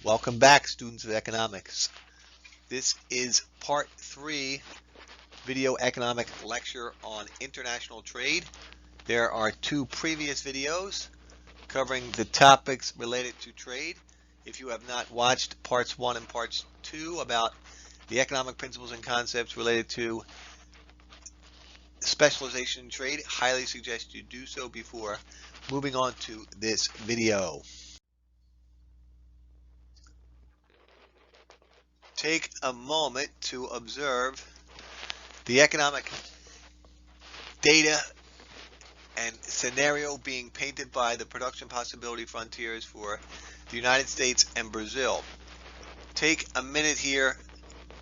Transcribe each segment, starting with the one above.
Welcome back, students of economics. This is part 3 video economic lecture on international trade. There are 2 previous videos covering the topics related to trade. If you have not watched parts 1 and parts 2 about the economic principles and concepts related to specialization in trade, highly suggest you do so before moving on to this video. Take a moment to observe the economic data and scenario being painted by the production possibility frontiers for the United States and Brazil. Take a minute here,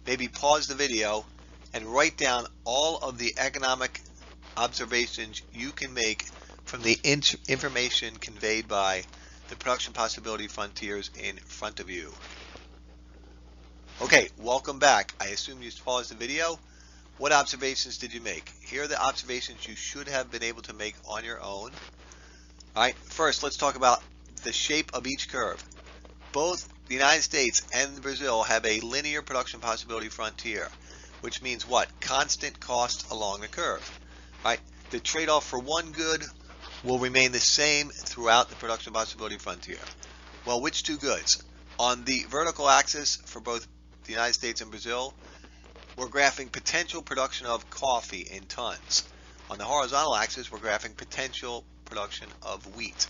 maybe pause the video, and write down all of the economic observations you can make from the information conveyed by the production possibility frontiers in front of you. Okay, welcome back. I assume you paused the video. What observations did you make? Here are the observations you should have been able to make on your own. All right, first let's talk about the shape of each curve. Both the United States and Brazil have a linear production possibility frontier, which means what? Constant cost along the curve. All right, the trade-off for one good will remain the same throughout the production possibility frontier. Well, which two goods? On the vertical axis for both the United States and Brazil, we're graphing potential production of coffee in tons. On the horizontal axis, we're graphing potential production of wheat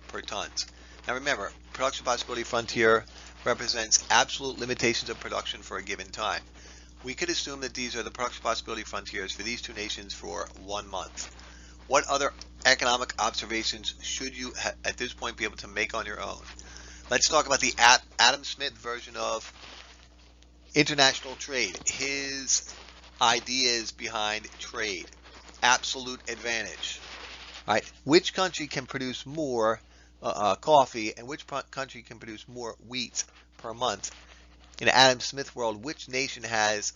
per tons. Now remember, production possibility frontier represents absolute limitations of production for a given time. We could assume that these are the production possibility frontiers for these two nations for 1 month. What other economic observations should you at this point be able to make on your own? Let's talk about the Adam Smith version of international trade, his ideas behind trade. Absolute advantage. All right, which country can produce more coffee and which country can produce more wheat per month? In Adam Smith world, which nation has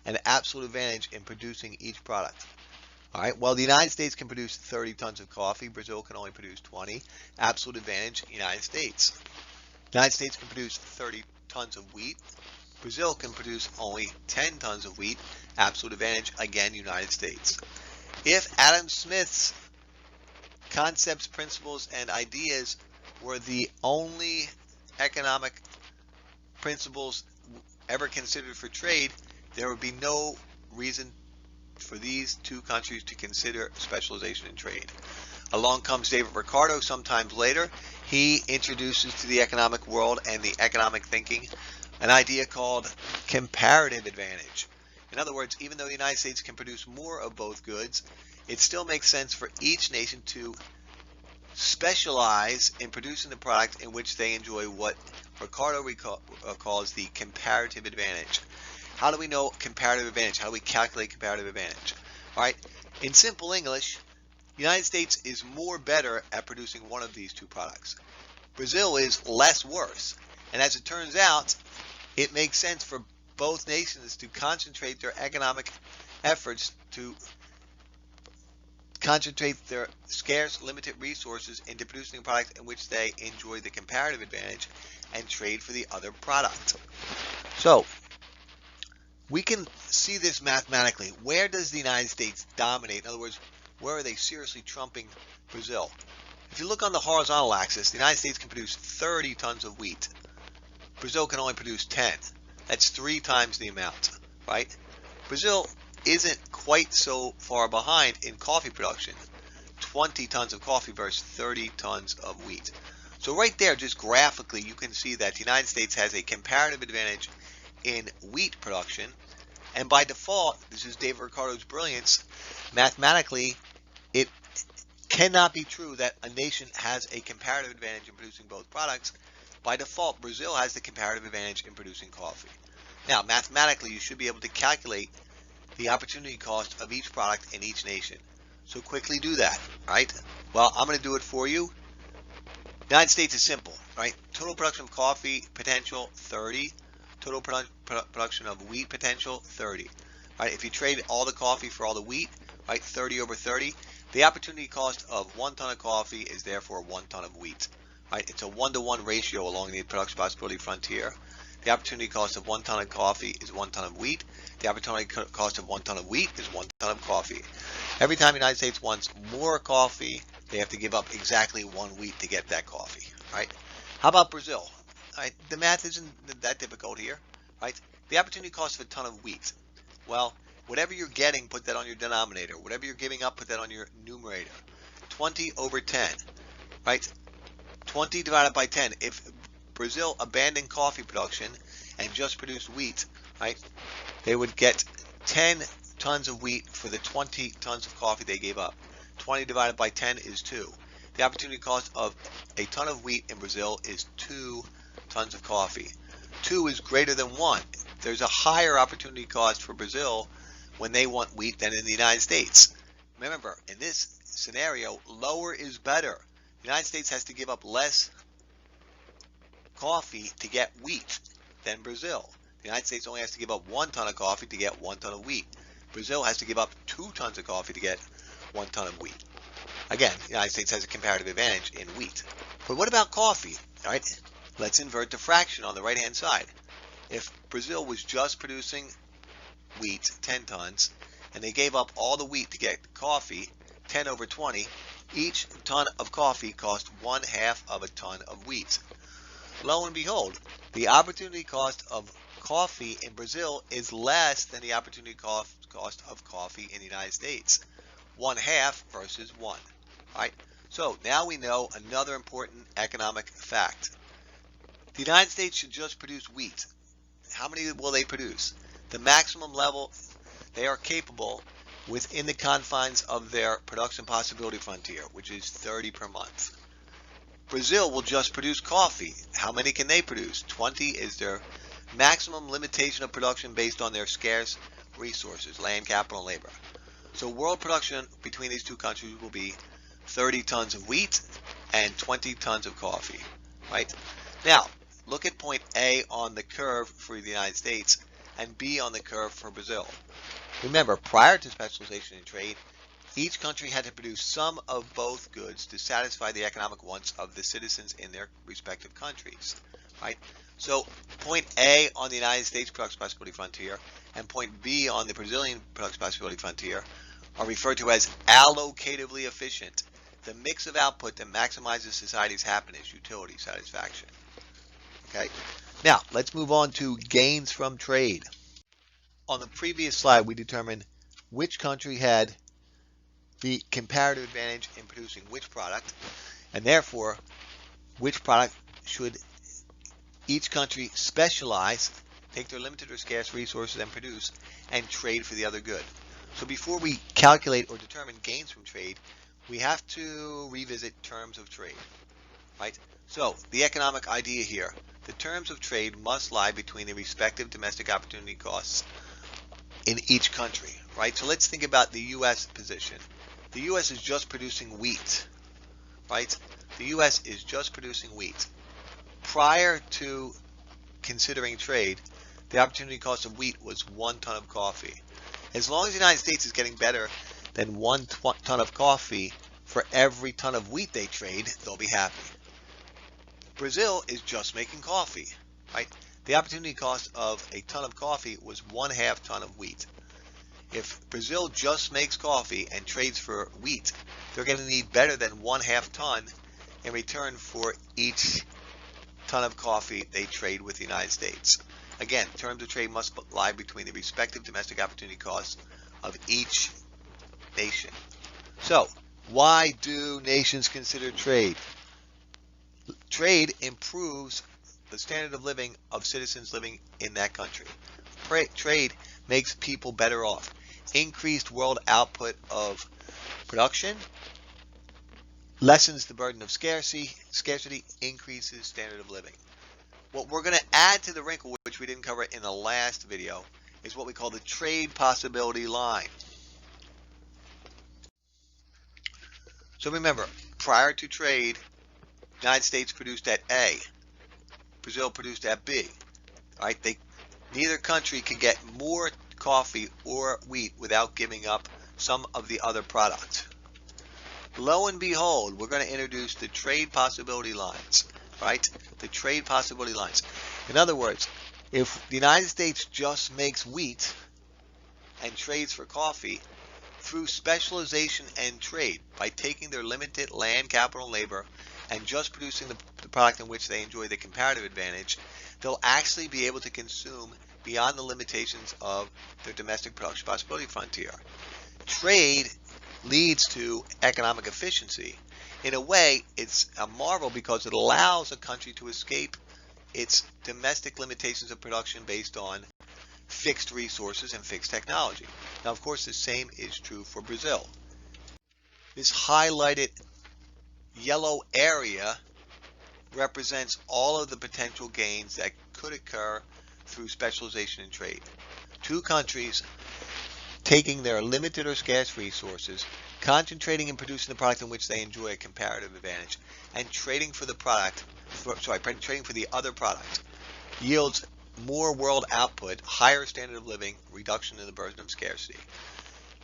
an absolute advantage in producing each product? All right, well, the United States can produce 30 tons of coffee. Brazil can only produce 20. Absolute advantage, United States. The United States can produce 30 tons of wheat. Brazil can produce only 10 tons of wheat. Absolute advantage, again, United States. If Adam Smith's concepts, principles, and ideas were the only economic principles ever considered for trade, there would be no reason for these two countries to consider specialization in trade. Along comes David Ricardo sometimes later. He introduces to the economic world and the economic thinking an idea called comparative advantage. In other words, even though the United States can produce more of both goods, it still makes sense for each nation to specialize in producing the product in which they enjoy what Ricardo calls the comparative advantage. How do we know comparative advantage? How do we calculate comparative advantage? All right, in simple English, the United States is more better at producing one of these two products. Brazil is less worse. And as it turns out, it makes sense for both nations to concentrate their economic efforts to concentrate their scarce, limited resources into producing a product in which they enjoy the comparative advantage and trade for the other product. So, we can see this mathematically. Where does the United States dominate? In other words, where are they seriously trumping Brazil? If you look on the horizontal axis, the United States can produce 30 tons of wheat. Brazil can only produce 10. That's 3 times the amount, right? Brazil isn't quite so far behind in coffee production. 20 tons of coffee versus 30 tons of wheat. So right there, just graphically, you can see that the United States has a comparative advantage in wheat production. And by default, this is David Ricardo's brilliance, mathematically, it cannot be true that a nation has a comparative advantage in producing both products. By default, Brazil has the comparative advantage in producing coffee. Now, mathematically, you should be able to calculate the opportunity cost of each product in each nation. So quickly do that, right? Well, I'm going to do it for you. The United States is simple, right? Total production of coffee potential, 30. Total production of wheat potential, 30. Right? If you trade all the coffee for all the wheat, right, 30 over 30, the opportunity cost of 1 ton of coffee is therefore 1 ton of wheat. Right? It's a 1-to-1 ratio along the production possibility frontier. The opportunity cost of 1 ton of coffee is 1 ton of wheat. The opportunity cost of 1 ton of wheat is 1 ton of coffee. Every time the United States wants more coffee, they have to give up exactly 1 wheat to get that coffee. Right? How about Brazil? Right? The math isn't that difficult here. Right? The opportunity cost of a ton of wheat. Well, whatever you're getting, put that on your denominator. Whatever you're giving up, put that on your numerator. 20 over 10. Right? 20 divided by 10. If Brazil abandoned coffee production and just produced wheat, right, they would get 10 tons of wheat for the 20 tons of coffee they gave up. 20 divided by 10 is 2. The opportunity cost of a ton of wheat in Brazil is 2 tons of coffee. 2 is greater than 1. There's a higher opportunity cost for Brazil when they want wheat than in the United States. Remember, in this scenario, lower is better. The United States has to give up less coffee to get wheat than Brazil. The United States only has to give up 1 ton of coffee to get 1 ton of wheat. Brazil has to give up 2 tons of coffee to get 1 ton of wheat. Again, the United States has a comparative advantage in wheat. But what about coffee? All right, let's invert the fraction on the right-hand side. If Brazil was just producing wheat, 10 tons, and they gave up all the wheat to get coffee, 10 over 20, each ton of coffee cost 1/2 of a ton of wheat. Lo and behold, the opportunity cost of coffee in Brazil is less than the opportunity cost of coffee in the United States. 1/2 versus 1. All right. So now we know another important economic fact. The United States should just produce wheat. How many will they produce? The maximum level they are capable within the confines of their production possibility frontier, which is 30 per month. Brazil will just produce coffee. How many can they produce? 20 is their maximum limitation of production based on their scarce resources, land, capital, and labor. So world production between these two countries will be 30 tons of wheat and 20 tons of coffee. Right? Now, look at point A on the curve for the United States and B on the curve for Brazil. Remember, prior to specialization in trade, each country had to produce some of both goods to satisfy the economic wants of the citizens in their respective countries. Right? So point A on the United States production possibility frontier and point B on the Brazilian production possibility frontier are referred to as allocatively efficient, the mix of output that maximizes society's happiness, utility, satisfaction. Okay. Now, let's move on to gains from trade. On the previous slide, we determined which country had the comparative advantage in producing which product, and therefore, which product should each country specialize, take their limited or scarce resources and produce, and trade for the other good. So before we calculate or determine gains from trade, we have to revisit terms of trade. Right? So, the economic idea here, the terms of trade must lie between the respective domestic opportunity costs in each country, right? So let's think about the U.S. position. The U.S. is just producing wheat, right? The U.S. is just producing wheat. Prior to considering trade, the opportunity cost of wheat was 1 ton of coffee. As long as the United States is getting better than 1 ton of coffee for every ton of wheat they trade, they'll be happy. Brazil is just making coffee, right? The opportunity cost of a ton of coffee was 1/2 ton of wheat. If Brazil just makes coffee and trades for wheat, they're going to need better than 1/2 ton in return for each ton of coffee they trade with the United States. Again, terms of trade must lie between the respective domestic opportunity costs of each nation. So, why do nations consider trade? Trade improves the standard of living of citizens living in that country. Trade makes people better off. Increased world output of production lessens the burden of scarcity, increases standard of living. What we're going to add to the wrinkle, which we didn't cover in the last video, is what we call the trade possibility line. So remember, prior to trade, the United States produced at A, Brazil produced at B. Right? Neither country can get more coffee or wheat without giving up some of the other products. lo and behold, we're going to introduce the trade possibility lines, right? The trade possibility lines. In other words, if the United States just makes wheat and trades for coffee, through specialization and trade, by taking their limited land, capital, and labor, and just producing the product in which they enjoy the comparative advantage, they'll actually be able to consume beyond the limitations of their domestic production possibility frontier. Trade leads to economic efficiency. In a way, it's a marvel because it allows a country to escape its domestic limitations of production based on fixed resources and fixed technology. Now, of course, the same is true for Brazil. This highlighted yellow area represents all of the potential gains that could occur through specialization in trade. Two countries taking their limited or scarce resources, concentrating and producing the product in which they enjoy a comparative advantage, and trading for the trading for the other product yields more world output, higher standard of living, reduction in the burden of scarcity.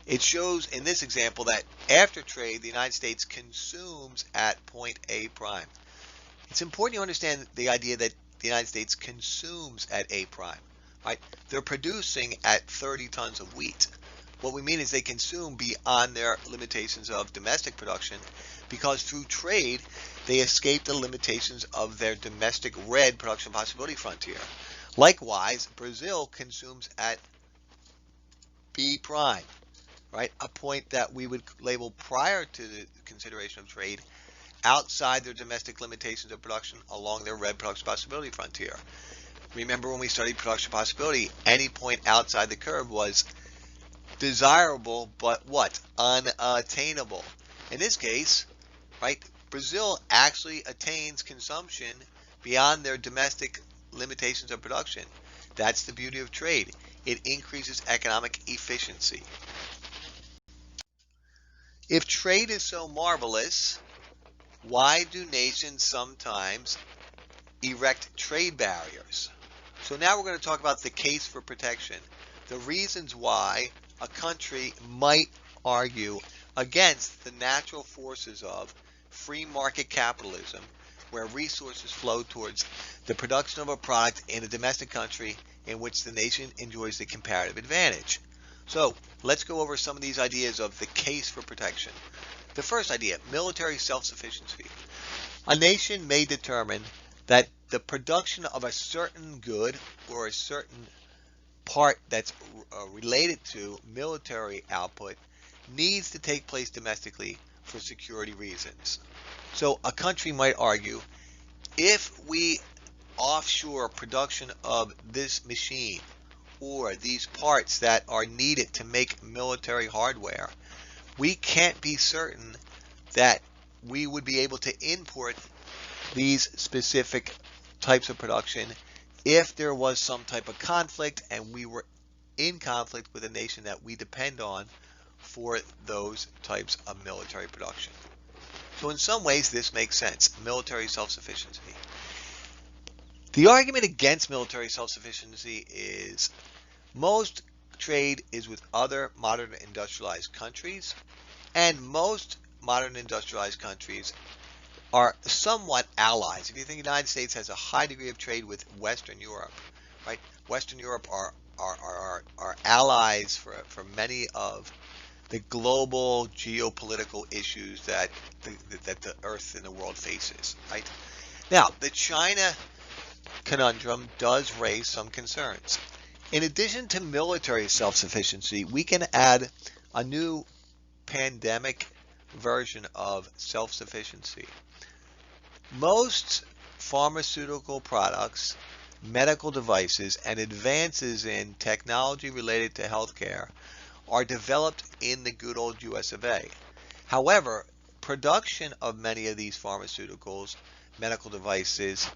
It shows in this example that after trade, the United States consumes at point A prime. It's important you understand the idea that the United States consumes at A prime, right? They're producing at 30 tons of wheat. What we mean is they consume beyond their limitations of domestic production because through trade, they escape the limitations of their domestic red production possibility frontier. Likewise, Brazil consumes at B prime, right? A point that we would label prior to the consideration of trade outside their domestic limitations of production along their red production possibility frontier. Remember when we studied production possibility, any point outside the curve was desirable, but what? Unattainable. In this case, right, Brazil actually attains consumption beyond their domestic limitations of production. That's the beauty of trade. It increases economic efficiency. If trade is so marvelous, why do nations sometimes erect trade barriers? So now we're going to talk about the case for protection, the reasons why a country might argue against the natural forces of free market capitalism, where resources flow towards the production of a product in a domestic country in which the nation enjoys the comparative advantage. So let's go over some of these ideas of the case for protection. The first idea, military self-sufficiency. A nation may determine that the production of a certain good or a certain part that's related to military output needs to take place domestically for security reasons. So a country might argue, if we offshore production of this machine or these parts that are needed to make military hardware, we can't be certain that we would be able to import these specific types of production if there was some type of conflict and we were in conflict with a nation that we depend on for those types of military production. So in some ways this makes sense, military self-sufficiency. The argument against military self-sufficiency is most trade is with other modern industrialized countries, and most modern industrialized countries are somewhat allies. If you think the United States has a high degree of trade with Western Europe, right? Western Europe are allies for many of the global geopolitical issues that the earth and the world faces, right? Now, the China conundrum does raise some concerns. In addition to military self-sufficiency, we can add a new pandemic version of self-sufficiency. Most pharmaceutical products, medical devices, and advances in technology related to healthcare are developed in the good old US of A. However, production of many of these pharmaceuticals, medical devices,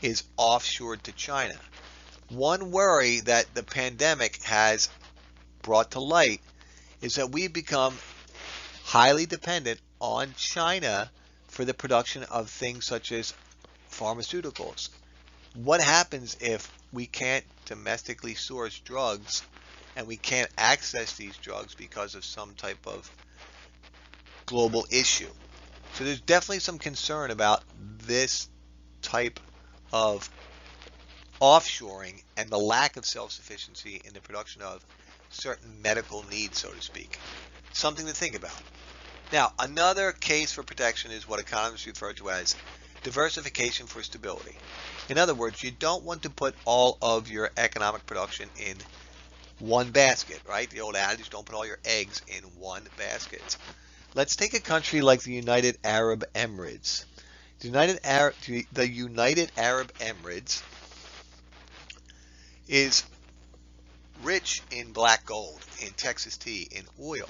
is offshored to China. One worry that the pandemic has brought to light is that we've become highly dependent on China for the production of things such as pharmaceuticals. What happens if we can't domestically source drugs and we can't access these drugs because of some type of global issue? So there's definitely some concern about this type of offshoring and the lack of self-sufficiency in the production of certain medical needs, so to speak. Something to think about. Now, another case for protection is what economists refer to as diversification for stability. In other words, you don't want to put all of your economic production in one basket, right? The old adage, don't put all your eggs in one basket. Let's take a country like the United Arab Emirates. The United Arab Emirates is rich in black gold, in Texas tea, in oil,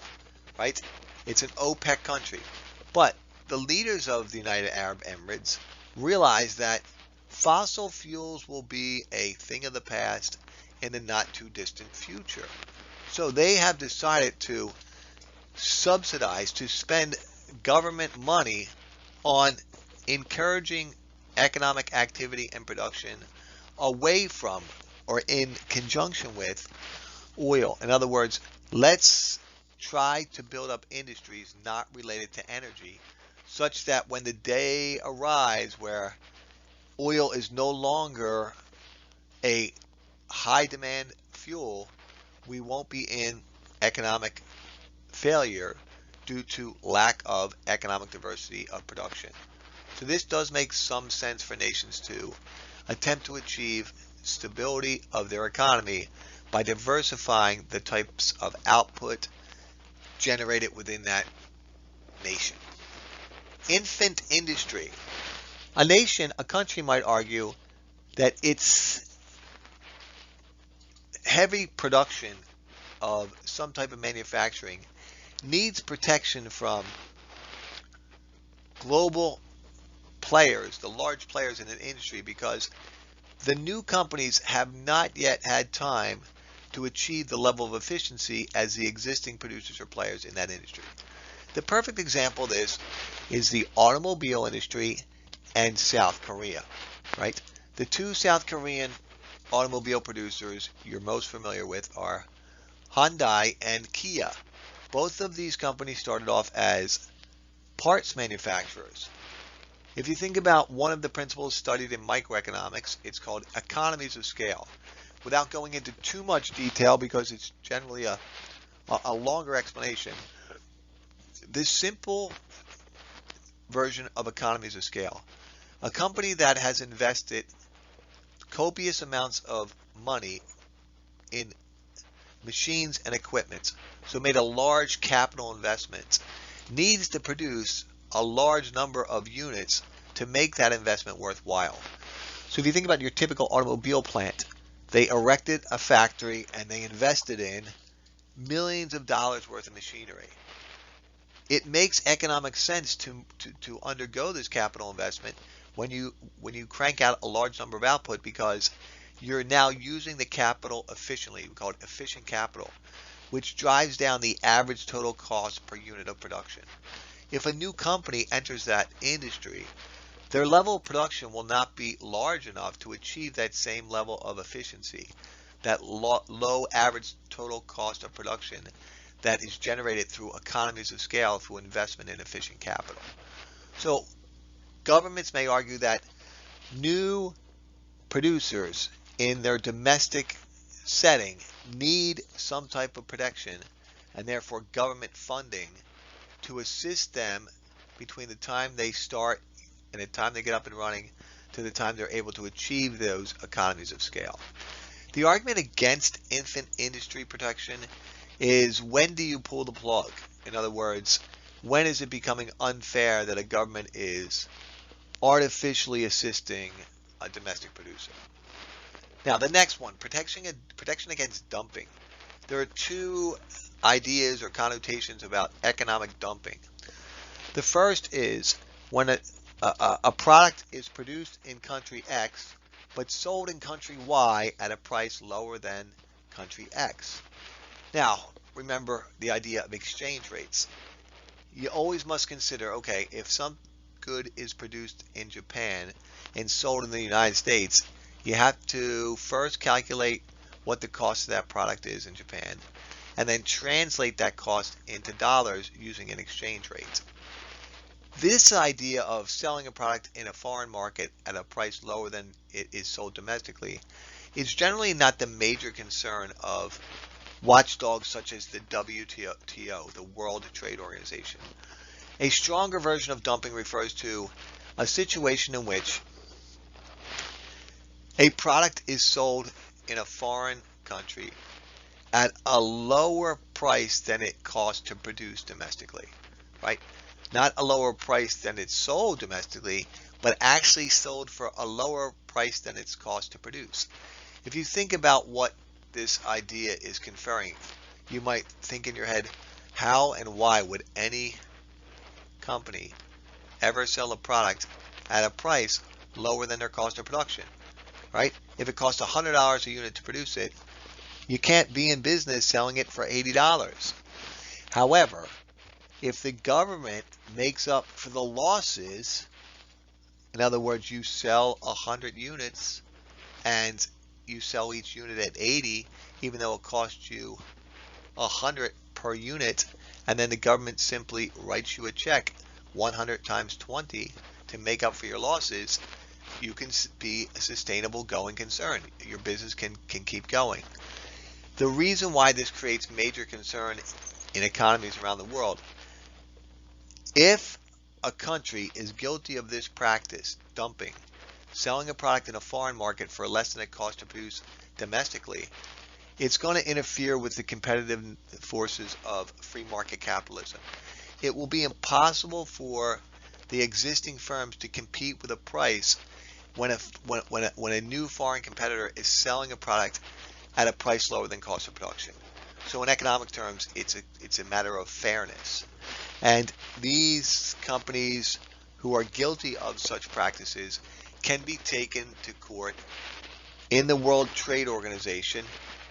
right? It's an OPEC country. But the leaders of the United Arab Emirates realize that fossil fuels will be a thing of the past in the not too distant future. So they have decided to subsidize, to spend government money on encouraging economic activity and production away from or in conjunction with oil. In other words, let's try to build up industries not related to energy, such that when the day arrives where oil is no longer a high demand fuel, we won't be in economic failure due to lack of economic diversity of production. So this does make some sense for nations to attempt to achieve stability of their economy by diversifying the types of output generated within that nation. Infant industry. A nation, a country might argue that its heavy production of some type of manufacturing needs protection from global players, the large players in an industry, because the new companies have not yet had time to achieve the level of efficiency as the existing producers or players in that industry. The perfect example of this is the automobile industry and South Korea, right? The two South Korean automobile producers you're most familiar with are Hyundai and Kia. Both of these companies started off as parts manufacturers. If you think about one of the principles studied in microeconomics, it's called economies of scale. Without going into too much detail, because it's generally a longer explanation, this simple version of economies of scale. A company that has invested copious amounts of money in machines and equipment, so made a large capital investment, needs to produce a large number of units to make that investment worthwhile. So if you think about your typical automobile plant, they erected a factory and they invested in millions of dollars worth of machinery. It makes economic sense to undergo this capital investment when you crank out a large number of output, because you're now using the capital efficiently. We call it efficient capital, which drives down the average total cost per unit of production. If a new company enters that industry, their level of production will not be large enough to achieve that same level of efficiency, that low average total cost of production that is generated through economies of scale through investment in efficient capital. So governments may argue that new producers in their domestic setting need some type of protection, and therefore government funding to assist them between the time they start and the time they get up and running to the time they're able to achieve those economies of scale. The argument against infant industry protection is, when do you pull the plug? In other words, when is it becoming unfair that a government is artificially assisting a domestic producer? Now, the next one, protection against dumping. There are two ideas or connotations about economic dumping. The first is when a product is produced in country X but sold in country Y at a price lower than country X. Now, remember the idea of exchange rates. You always must consider, okay, if some good is produced in Japan and sold in the United States, you have to first calculate what the cost of that product is in Japan, and then translate that cost into dollars using an exchange rate. This idea of selling a product in a foreign market at a price lower than it is sold domestically is generally not the major concern of watchdogs such as the WTO, the World Trade Organization. A stronger version of dumping refers to a situation in which a product is sold in a foreign country at a lower price than it costs to produce domestically, right? Not a lower price than it's sold domestically, but actually sold for a lower price than it's cost to produce. If you think about what this idea is conferring, you might think in your head, how and why would any company ever sell a product at a price lower than their cost of production, right? If it costs $100 a unit to produce it, you can't be in business selling it for $80. However, if the government makes up for the losses, in other words, you sell 100 units and you sell each unit at 80, even though it costs you 100 per unit, and then the government simply writes you a check 100 times 20 to make up for your losses, you can be a sustainable going concern. Your business can keep going. The reason why this creates major concern in economies around the world, if a country is guilty of this practice, dumping, selling a product in a foreign market for less than it costs to produce domestically, it's going to interfere with the competitive forces of free market capitalism. It will be impossible for the existing firms to compete with a price when a new foreign competitor is selling a product at a price lower than cost of production. So in economic terms, it's a matter of fairness. And these companies who are guilty of such practices can be taken to court in the World Trade Organization.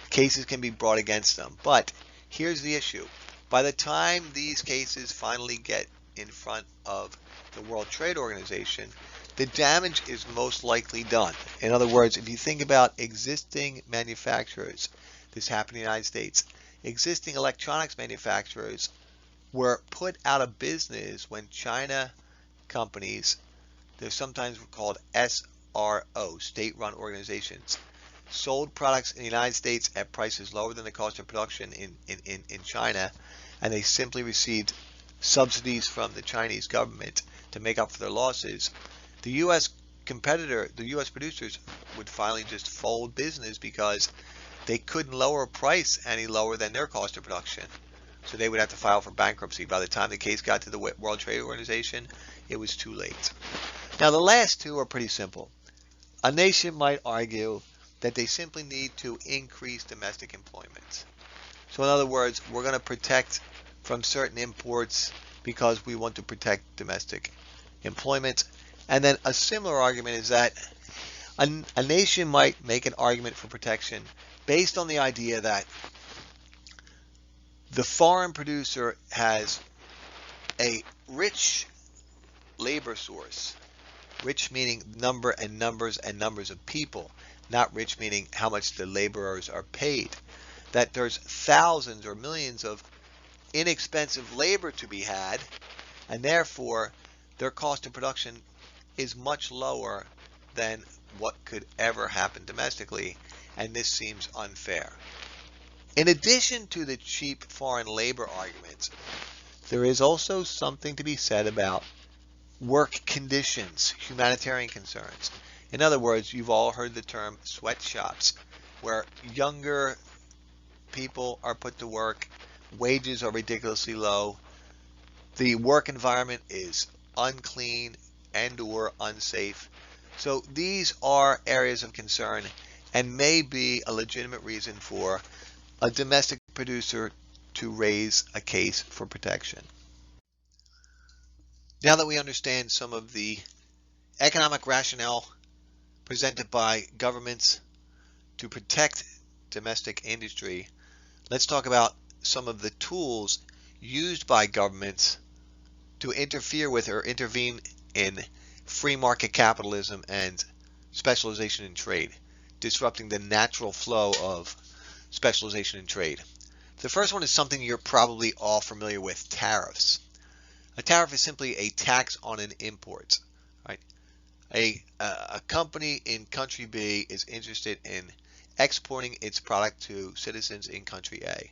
Cases can be brought against them. But here's the issue. By the time these cases finally get in front of the World Trade Organization, the damage is most likely done. In other words, if you think about existing manufacturers, this happened in the United States, existing electronics manufacturers were put out of business when China companies, they're sometimes called SRO, state-run organizations, sold products in the United States at prices lower than the cost of production in China, and they simply received subsidies from the Chinese government to make up for their losses. The U.S. competitor, the U.S. producers would finally just fold business because they couldn't lower a price any lower than their cost of production. So they would have to file for bankruptcy. By the time the case got to the World Trade Organization, it was too late. Now the last two are pretty simple. A nation might argue that they simply need to increase domestic employment. So in other words, we're going to protect from certain imports because we want to protect domestic employment. And then a similar argument is that a nation might make an argument for protection based on the idea that the foreign producer has a rich labor source, rich meaning number and numbers and numbers of people, not rich meaning how much the laborers are paid, that there's thousands or millions of inexpensive labor to be had, and therefore their cost of production is much lower than what could ever happen domestically, and this seems unfair. In addition to the cheap foreign labor arguments, there is also something to be said about work conditions, humanitarian concerns. In other words, you've all heard the term sweatshops, where younger people are put to work, wages are ridiculously low, the work environment is unclean and or unsafe. So these are areas of concern and may be a legitimate reason for a domestic producer to raise a case for protection. Now that we understand some of the economic rationale presented by governments to protect domestic industry, let's talk about some of the tools used by governments to interfere with or intervene in free market capitalism and specialization in trade, disrupting the natural flow of specialization in trade. The first one is something you're probably all familiar with, tariffs. A tariff is simply a tax on an import. Right? A company in country B is interested in exporting its product to citizens in country A.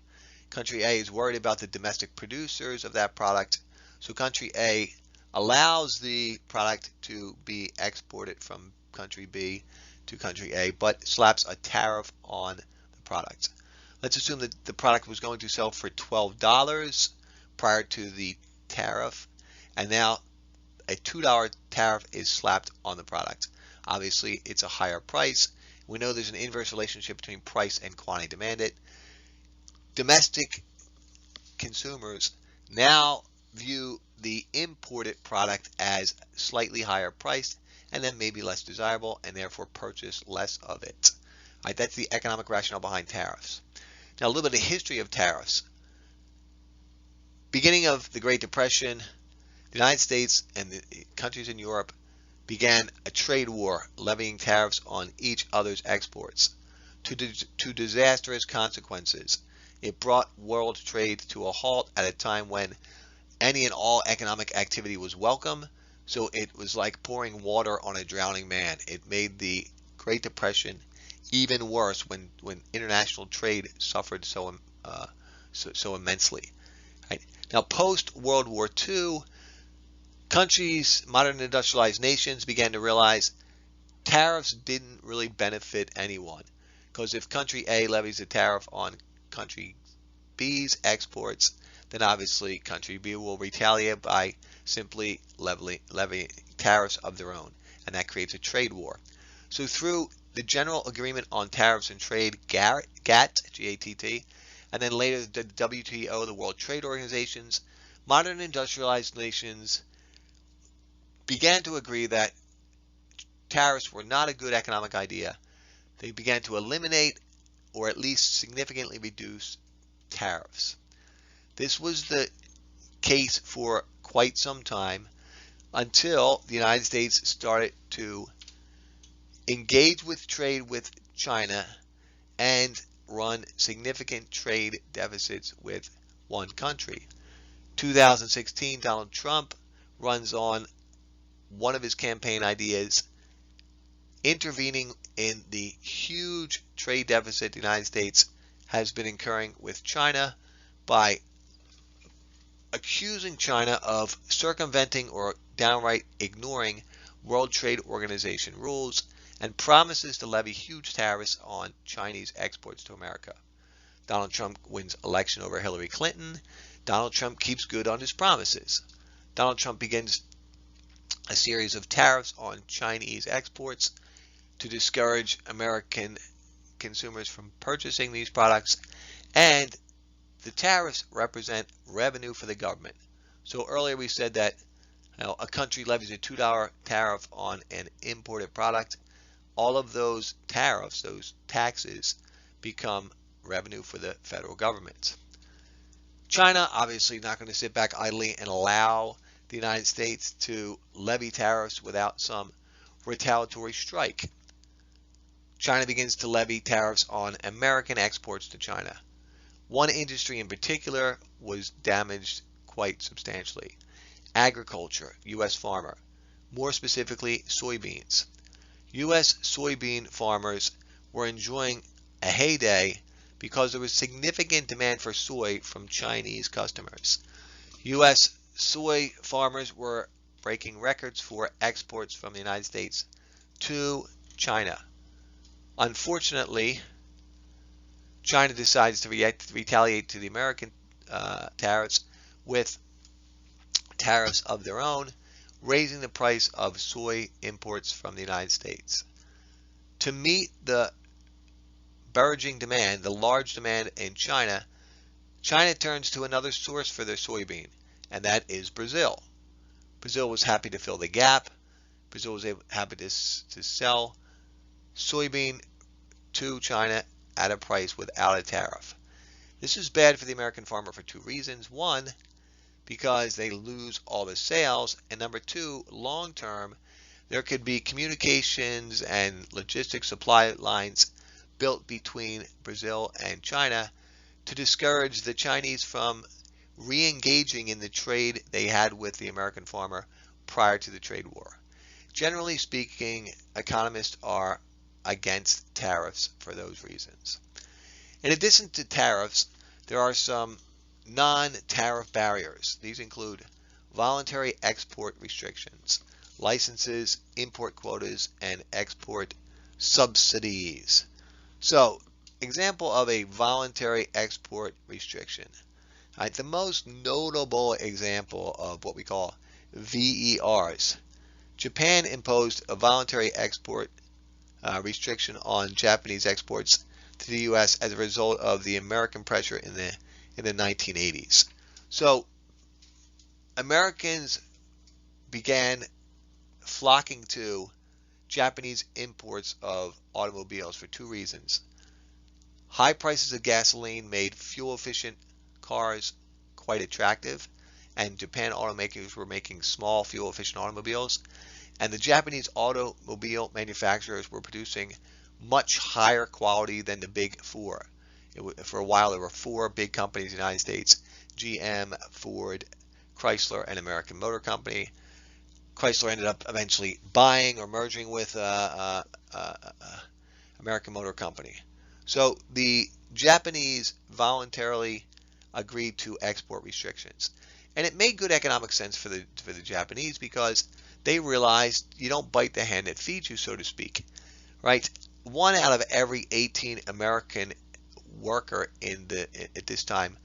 Country A is worried about the domestic producers of that product, so country A allows the product to be exported from country B to country A, but slaps a tariff on the product. Let's assume that the product was going to sell for $12 prior to the tariff, and now a $2 tariff is slapped on the product. Obviously, it's a higher price. We know there's an inverse relationship between price and quantity demanded. Domestic consumers now view the imported product as slightly higher priced and then maybe less desirable, and therefore purchase less of it. All right, that's the economic rationale behind tariffs. Now, a little bit of history of tariffs. Beginning of the Great Depression, the United States and the countries in Europe began a trade war, levying tariffs on each other's exports to disastrous consequences. It brought world trade to a halt at a time when any and all economic activity was welcome, so it was like pouring water on a drowning man. It made the Great Depression even worse when international trade suffered so immensely. Right? Now, post World War II, countries, modern industrialized nations, began to realize tariffs didn't really benefit anyone, because if country A levies a tariff on country B's exports, then obviously country B will retaliate by simply levying tariffs of their own, and that creates a trade war. So through the General Agreement on Tariffs and Trade, GATT, G-A-T-T, and then later the WTO, the World Trade Organizations, modern industrialized nations began to agree that tariffs were not a good economic idea. They began to eliminate or at least significantly reduce tariffs. This was the case for quite some time until the United States started to engage with trade with China and run significant trade deficits with one country. 2016, Donald Trump runs on one of his campaign ideas, intervening in the huge trade deficit the United States has been incurring with China by accusing China of circumventing or downright ignoring World Trade Organization rules, and promises to levy huge tariffs on Chinese exports to America. Donald Trump wins election over Hillary Clinton. Donald Trump keeps good on his promises. Donald Trump begins a series of tariffs on Chinese exports to discourage American consumers from purchasing these products, and the tariffs represent revenue for the government. So earlier we said that a country levies a $2 tariff on an imported product. All of those tariffs, those taxes, become revenue for the federal government. China obviously not going to sit back idly and allow the United States to levy tariffs without some retaliatory strike. China begins to levy tariffs on American exports to China. One industry in particular was damaged quite substantially. Agriculture, U.S. farmer, more specifically soybeans. U.S. soybean farmers were enjoying a heyday because there was significant demand for soy from Chinese customers. U.S. soy farmers were breaking records for exports from the United States to China. Unfortunately, China decides to retaliate to the American tariffs with tariffs of their own, raising the price of soy imports from the United States. To meet the burgeoning demand, the large demand in China, China turns to another source for their soybean, and that is Brazil. Brazil was happy to fill the gap. Brazil was happy to sell soybean to China at a price without a tariff. This is bad for the American farmer for two reasons. One, because they lose all the sales, and number two, long term, there could be communications and logistics supply lines built between Brazil and China to discourage the Chinese from re-engaging in the trade they had with the American farmer prior to the trade war. Generally speaking, economists are against tariffs for those reasons. In addition to tariffs, there are some non-tariff barriers. These include voluntary export restrictions, licenses, import quotas, and export subsidies. So, example of a voluntary export restriction. Right, the most notable example of what we call VERs. Japan imposed a voluntary export restriction on Japanese exports to the U.S. as a result of the American pressure in the 1980s. So Americans began flocking to Japanese imports of automobiles for two reasons. High prices of gasoline made fuel-efficient cars quite attractive, and Japan automakers were making small fuel-efficient automobiles, and the Japanese automobile manufacturers were producing much higher quality than the big four. For a while, there were four big companies in the United States: GM, Ford, Chrysler, and American Motor Company. Chrysler ended up eventually buying or merging with American Motor Company. So the Japanese voluntarily agreed to export restrictions, and it made good economic sense for the Japanese, because they realized you don't bite the hand that feeds you, so to speak, right? 1 out of every 18 American worker at this time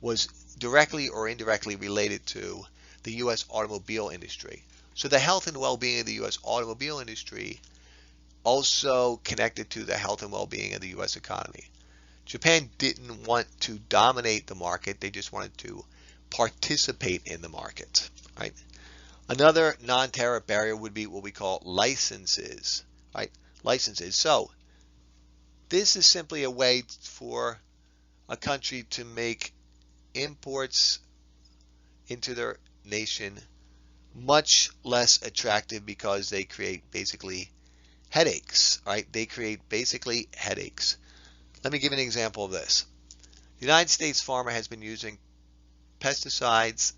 was directly or indirectly related to the U.S. automobile industry. So the health and well-being of the U.S. automobile industry also connected to the health and well-being of the U.S. economy. Japan didn't want to dominate the market. They just wanted to participate in the market, right? Another non-tariff barrier would be what we call licenses, right? Licenses. So this is simply a way for a country to make imports into their nation much less attractive, because they create basically headaches, right? They create basically headaches. Let me give an example of this. The United States farmer has been using pesticides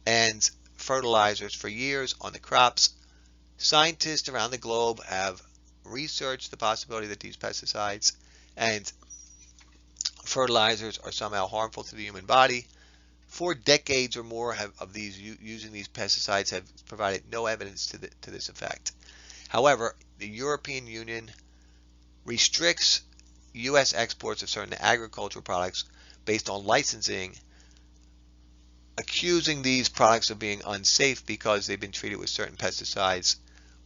and fertilizers for years on the crops. Scientists around the globe have researched the possibility that these pesticides and fertilizers are somehow harmful to the human body. For decades or more using these pesticides have provided no evidence to this effect. However, the European Union restricts U.S. exports of certain agricultural products based on licensing, accusing these products of being unsafe because they've been treated with certain pesticides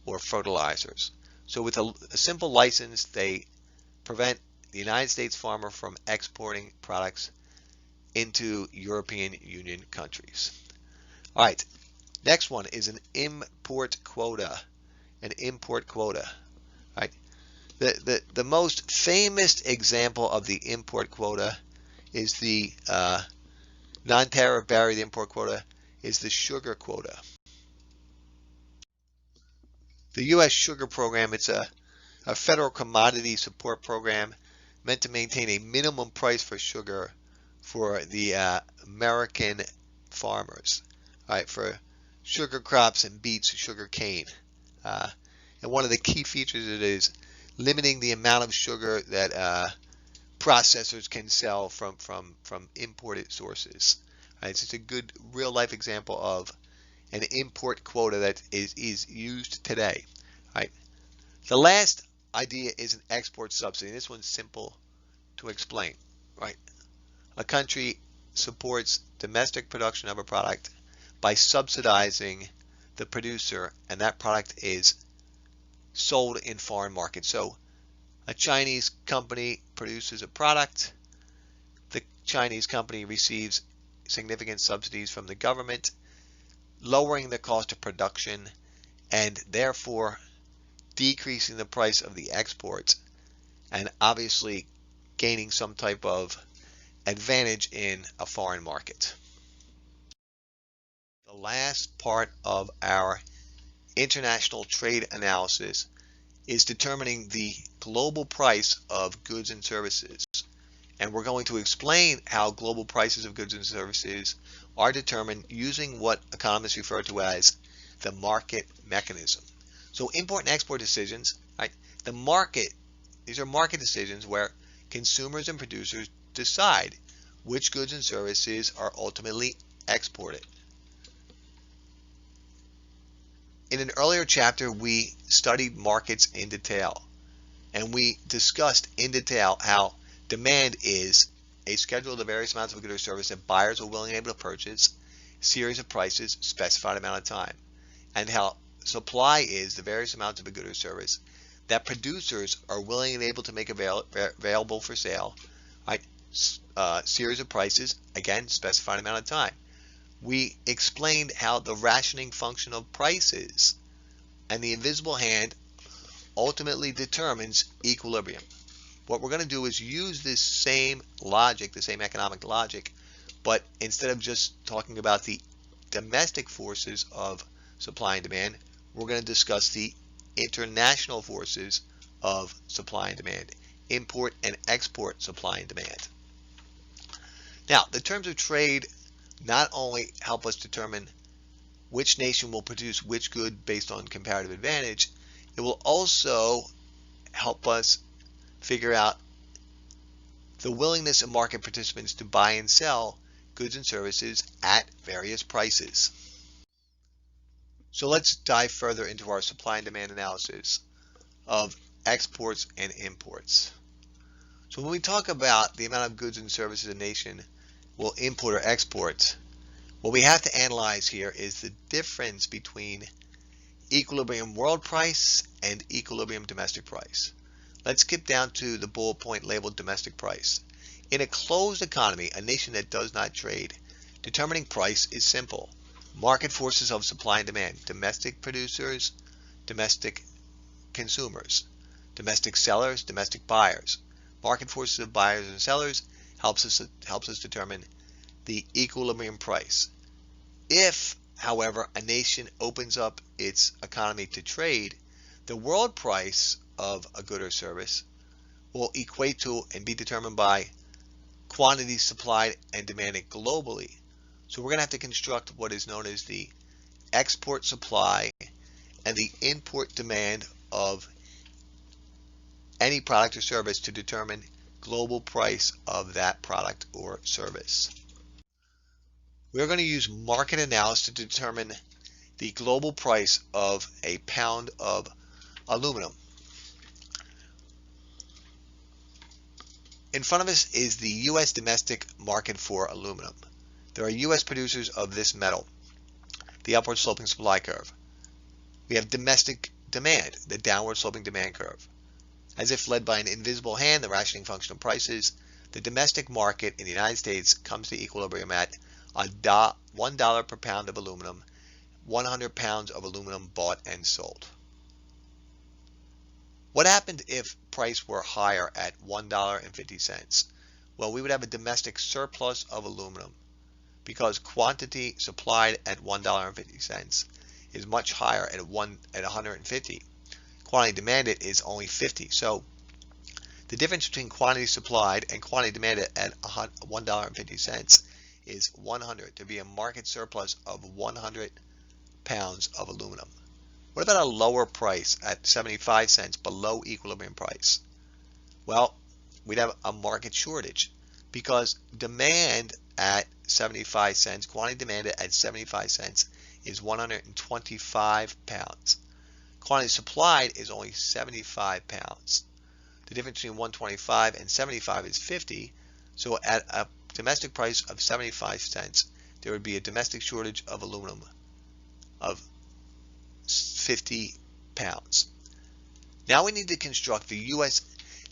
or fertilizers. So with a simple license, they prevent the United States farmer from exporting products into European Union countries. All right, next one is an import quota. An import quota. All right. The most famous example of the import quota is the non-tariff barrier. The import quota is the sugar quota. The U.S. sugar program, it's a federal commodity support program meant to maintain a minimum price for sugar for the American farmers, all right, for sugar crops and beets, sugar cane. And one of the key features of it is limiting the amount of sugar that processors can sell from imported sources. Right, it's just a good real life example of an import quota that is used today. Right. The last idea is an export subsidy. This one's simple to explain. Right. A country supports domestic production of a product by subsidizing the producer, and that product is sold in foreign markets. So a Chinese company produces a product. The Chinese company receives significant subsidies from the government, lowering the cost of production and therefore decreasing the price of the exports, and obviously gaining some type of advantage in a foreign market. The last part of our international trade analysis is determining the global price of goods and services. And we're going to explain how global prices of goods and services are determined using what economists refer to as the market mechanism. So import and export decisions, right? The market, these are market decisions where consumers and producers decide which goods and services are ultimately exported. In an earlier chapter, we studied markets in detail, and we discussed in detail how demand is a schedule of the various amounts of a good or service that buyers are willing and able to purchase, series of prices, specified amount of time, and how supply is the various amounts of a good or service that producers are willing and able to make available for sale, right? Series of prices, again, specified amount of time. We explained how the rationing function of prices and the invisible hand ultimately determines equilibrium. What we're going to do is use this same logic, the same economic logic, but instead of just talking about the domestic forces of supply and demand, we're going to discuss the international forces of supply and demand, import and export supply and demand. Now, the terms of trade not only help us determine which nation will produce which good based on comparative advantage, it will also help us figure out the willingness of market participants to buy and sell goods and services at various prices. So let's dive further into our supply and demand analysis of exports and imports. So when we talk about the amount of goods and services a nation will import or export, what we have to analyze here is the difference between equilibrium world price and equilibrium domestic price. Let's skip down to the bullet point labeled domestic price. In a closed economy, a nation that does not trade, determining price is simple. Market forces of supply and demand, domestic producers, domestic consumers, domestic sellers, domestic buyers. Market forces of buyers and sellers helps us determine the equilibrium price. If, however, a nation opens up its economy to trade, the world price of a good or service will equate to and be determined by quantities supplied and demanded globally. So we're going to have to construct what is known as the export supply and the import demand of any product or service to determine global price of that product or service. We're going to use market analysis to determine the global price of a pound of aluminum. In front of us is the U.S. domestic market for aluminum. There are U.S. producers of this metal, the upward sloping supply curve. We have domestic demand, the downward sloping demand curve. As if led by an invisible hand, the rationing function of prices, the domestic market in the United States comes to equilibrium at $1 per pound of aluminum, 100 pounds of aluminum bought and sold. What happened if price were higher at $1.50? Well, we would have a domestic surplus of aluminum because quantity supplied at $1.50 is much higher at 150. Quantity demanded is only 50. So the difference between quantity supplied and quantity demanded at $1.50 is 100, to be a market surplus of 100 pounds of aluminum. What about a lower price at 75 cents below equilibrium price? Well, we'd have a market shortage because demand at 75 cents, quantity demanded at 75 cents is 125 pounds. Quantity supplied is only 75 pounds. The difference between 125 and 75 is 50. So at a domestic price of 75 cents, there would be a domestic shortage of aluminum of 50 pounds. Now we need to construct the U.S.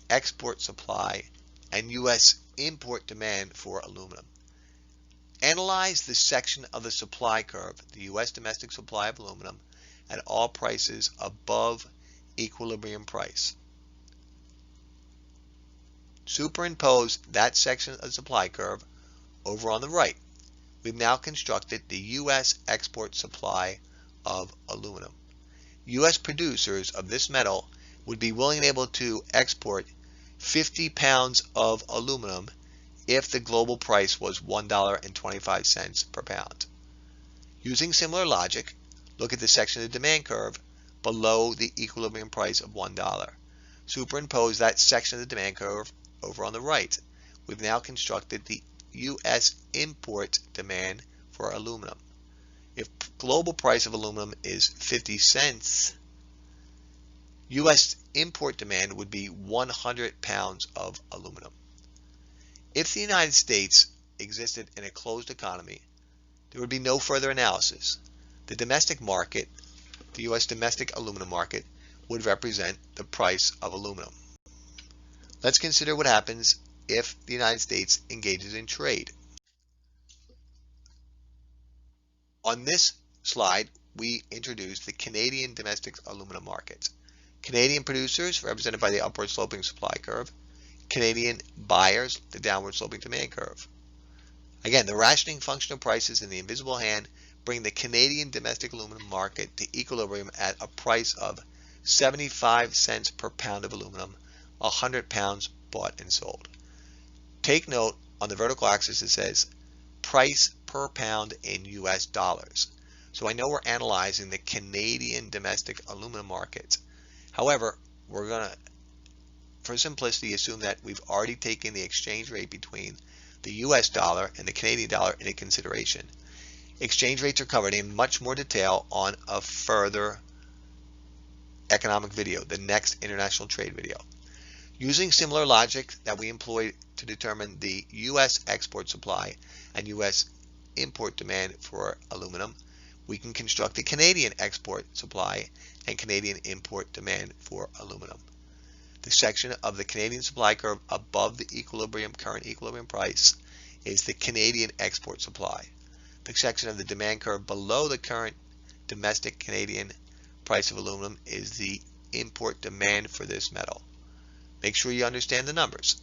export supply and U.S. import demand for aluminum. Analyze the section of the supply curve, the U.S. domestic supply of aluminum, at all prices above equilibrium price. Superimpose that section of the supply curve over on the right. We've now constructed the U.S. export supply of aluminum. U.S. producers of this metal would be willing and able to export 50 pounds of aluminum if the global price was $1.25 per pound. Using similar logic, look at the section of the demand curve below the equilibrium price of $1. Superimpose that section of the demand curve over on the right. We've now constructed the U.S. import demand for aluminum. If global price of aluminum is 50 cents, U.S. import demand would be 100 pounds of aluminum. If the United States existed in a closed economy, there would be no further analysis. The domestic market, the U.S. domestic aluminum market, would represent the price of aluminum. Let's consider what happens if the United States engages in trade. On this slide, we introduce the Canadian domestic aluminum market. Canadian producers, represented by the upward sloping supply curve. Canadian buyers, the downward sloping demand curve. Again, the rationing function of prices in the invisible hand bring the Canadian domestic aluminum market to equilibrium at a price of 75 cents per pound of aluminum, 100 pounds bought and sold. Take note, on the vertical axis it says price per pound in US dollars. So I know we're analyzing the Canadian domestic aluminum market. However, we're going to, for simplicity, assume that we've already taken the exchange rate between the US dollar and the Canadian dollar into consideration. Exchange rates are covered in much more detail on a further economic video, the next international trade video. Using similar logic that we employed to determine the U.S. export supply and U.S. import demand for aluminum, we can construct the Canadian export supply and Canadian import demand for aluminum. The section of the Canadian supply curve above the current equilibrium price is the Canadian export supply. The section of the demand curve below the current domestic Canadian price of aluminum is the import demand for this metal. Make sure you understand the numbers.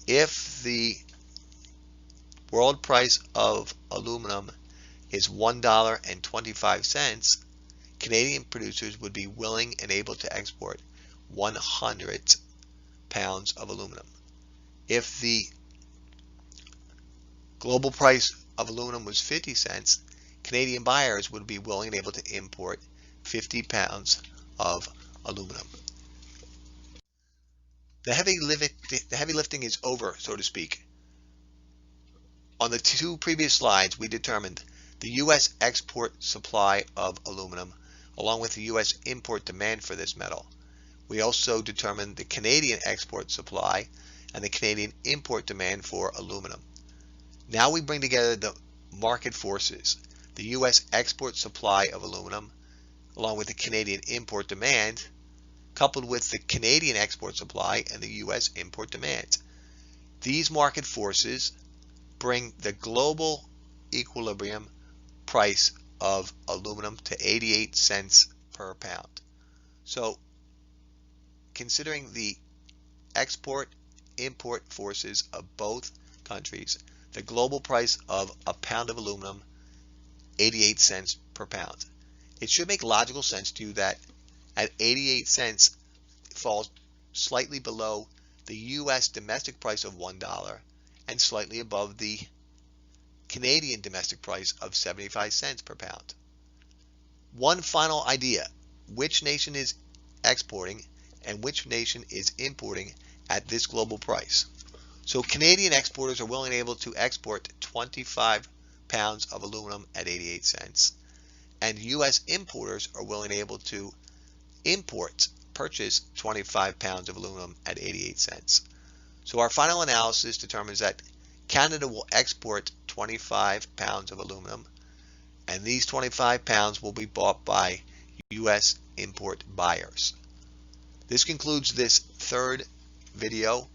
If the world price of aluminum is $1.25, Canadian producers would be willing and able to export 100 pounds of aluminum. If the global price of aluminum was 50 cents, Canadian buyers would be willing and able to import 50 pounds of aluminum. The heavy lifting is over, so to speak. On the two previous slides, we determined the U.S. export supply of aluminum along with the U.S. import demand for this metal. We also determined the Canadian export supply and the Canadian import demand for aluminum. Now we bring together the market forces, the U.S. export supply of aluminum along with the Canadian import demand, coupled with the Canadian export supply and the U.S. import demand. These market forces bring the global equilibrium price of aluminum to 88 cents per pound. So, considering the export-import forces of both countries, the global price of a pound of aluminum, 88 cents per pound. It should make logical sense to you that at 88 cents, it falls slightly below the U.S. domestic price of $1 and slightly above the Canadian domestic price of 75 cents per pound. One final idea: which nation is exporting and which nation is importing at this global price? So Canadian exporters are willing and able to export 25 pounds of aluminum at 88 cents. And U.S. importers are willing and able to purchase 25 pounds of aluminum at 88 cents. So our final analysis determines that Canada will export 25 pounds of aluminum, and these 25 pounds will be bought by U.S. import buyers. This concludes this third video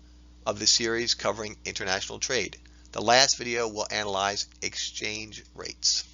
of the series covering international trade. The last video will analyze exchange rates.